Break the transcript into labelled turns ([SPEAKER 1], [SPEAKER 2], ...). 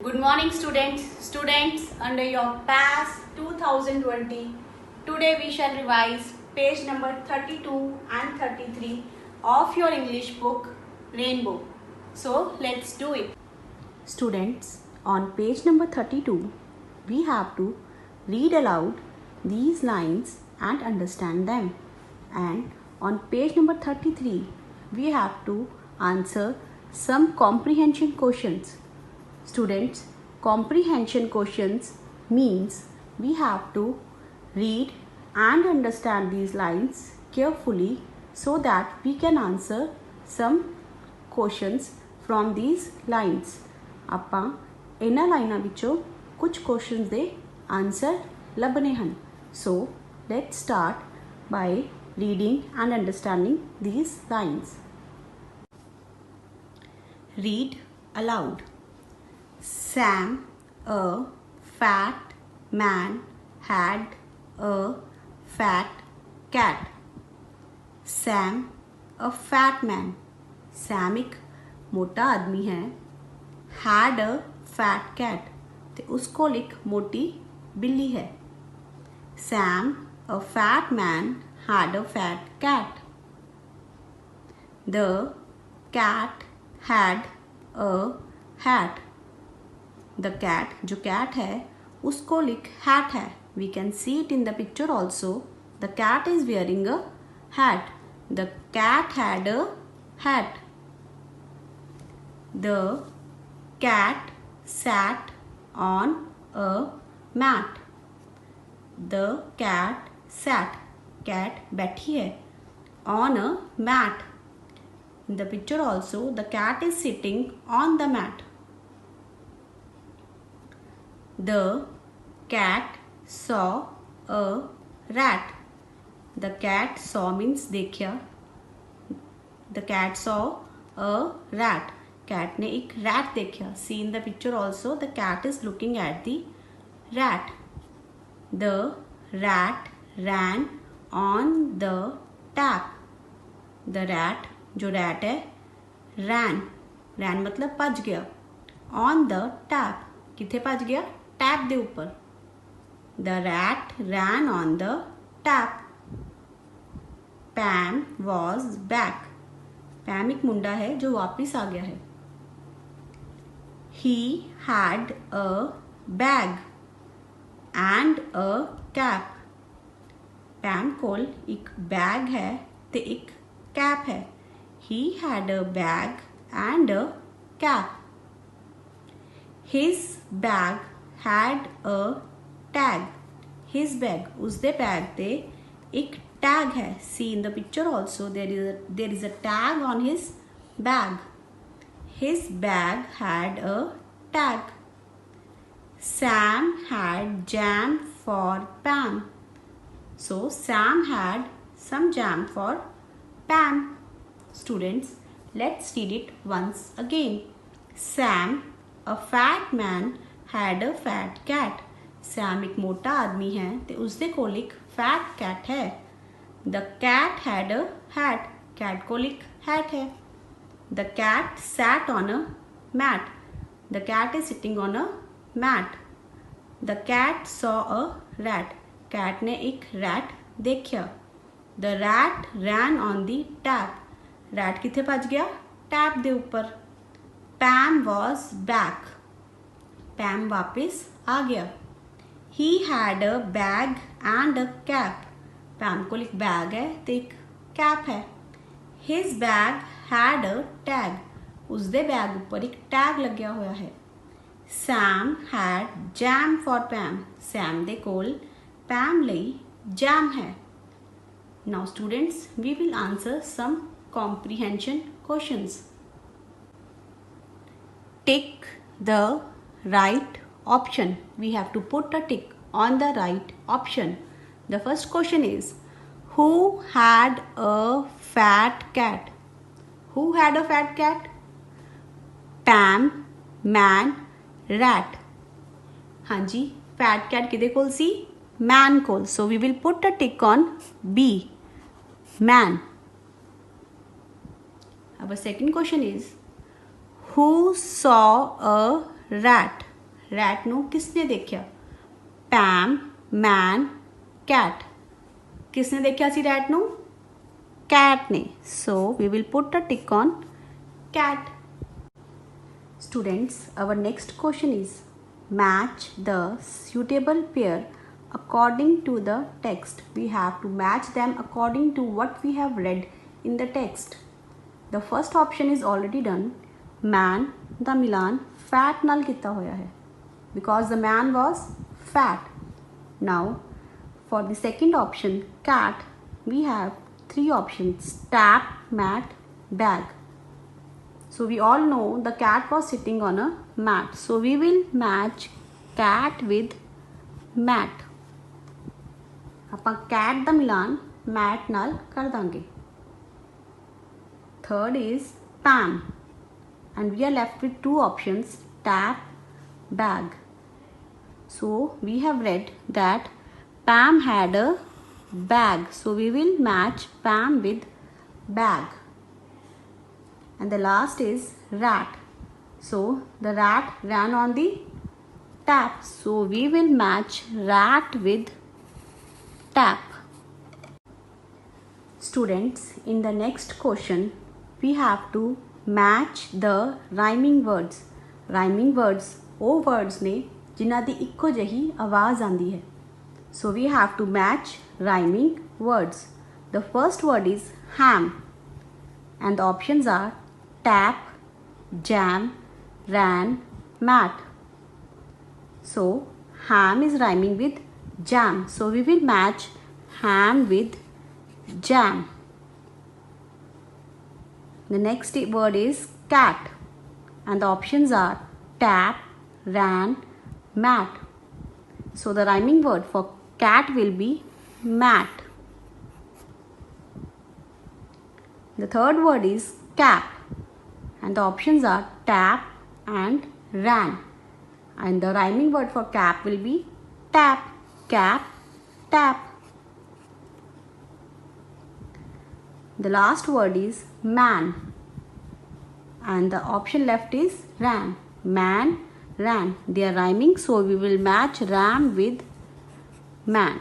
[SPEAKER 1] Good morning students under your PAS 2020. Today we shall revise page number 32 and 33 of your English book Rainbow. So let's do it. Students, on page number 32 we have to read aloud these lines and understand them. And on page number 33 we have to answer some comprehension questions. Students, comprehension questions means we have to read and understand these lines carefully so that we can answer some questions from these lines. ਆਪਾਂ ਇਹਨਾਂ ਲਾਈਨਾਂ ਵਿੱਚੋਂ ਕੁਝ questions ਦੇ answer ਲੱਭਣੇ ਹਨ. So let's start by reading and understanding these lines. Read aloud. Sam, a fat man, had a fat cat. Sam, a fat man. Sam एक मोटा आदमी है. Had a fat cat. तो उसको एक मोटी बिल्ली है. Sam, a fat man, had a fat cat. The cat had a hat. The cat, जो cat है उसको लिख hat है. We can see it in the picture also. The cat is wearing a hat. The cat had a hat. The cat sat on a mat. The cat sat. Cat बैठी है on a mat. In the picture also the cat is sitting on the mat. The cat saw a rat. The cat saw means देखा. The cat saw a rat. Cat ने एक rat देखा. See in the picture also the cat is looking at the rat. The rat ran on the tap. The rat जो rat है ran मतलब भज गया. On the tap किथे भज गया? टैप दे ऊपर. The rat ran on the tap. Pam was back. Pam एक मुंडा है जो वापिस आ गया है. He had a bag and a cap. Pam कोल एक बैग है ते एक कैप है. He had a bag and a cap. His bag had a tag. His bag, उसदे बैग ते एक tag है. See in the picture also there is a tag on his bag. His bag had a tag. Sam had jam for Pam. So Sam had some jam for Pam. Students, let's read it once again. Sam, a fat man, had a fat cat. Sam एक मोटा आदमी है ते उसदे कोल एक fat cat है. The cat had a hat. Cat कोल एक hat है. The cat sat on a mat. The cat is sitting on a mat. The cat saw a rat. Cat ने एक rat देखा. The rat ran on the tap. Rat किथे भज गया? Tap दे ऊपर. Pam was back. Pam वापिस आ गया. He had a bag and a cap. Pam को एक बैग है तो एक कैप है. His bag had a tag. उसदे बैग ऊपर एक टैग लग्या होया है. Sam had jam for Pam. Sam they coal Pam ਲਈ jam है. Now students, we will answer some comprehension questions. Tick the right option. We have to put a tick on the right option. The first question is, who had a fat cat? Who had a fat cat? Pam, man, rat. हाँ जी, fat cat किधे कोल सी? Man कोल. So we will put a tick on B. Man. Our second question is, who saw a rat? Rat नू किसने देखा? Pam, man, cat. किसने देखा सी रैट नू? कैट ने। So we will put a tick on cat. Students, our next question is match the suitable pair according to the text. We have to match them according to what we have read in the text. The first option is already done. Man the Milan fat ਨਾਲ ਕੀਤਾ ਹੋਇਆ ਹੈ because the man was fat. Now for the second option cat, we have three options: tap, mat, bag. So we all know the cat was sitting on a mat. So we will match cat with mat. ਆਪਾਂ cat ਦਾ ਮਿਲਾਨ mat ਨਾਲ ਕਰ ਦਾਂਗੇ. Third is Pam, and we are left with two options: tap, bag. So we have read that Pam had a bag. So we will match Pam with bag. And the last is rat. So the rat ran on the tap. So we will match rat with tap. Students, in the next question, we have to match the rhyming words. Rhyming words ਉਹ words ਨੇ ਜਿਨ੍ਹਾਂ ਦੀ ਇੱਕੋ ਜਿਹੀ ਆਵਾਜ਼ ਆਉਂਦੀ ਹੈ. So we have to match rhyming words. The first word is ham, and the options are tap, jam, ran, mat. So ham is rhyming with jam. So we will match ham with jam. The next word is cat, and the options are tap, ran, mat. So the rhyming word for cat will be mat. The third word is cap, and the options are tap and ran. And the rhyming word for cap will be tap, cap, tap. The last word is man, and the option left is ran. Man, ran. They are rhyming, so we will match ram with man.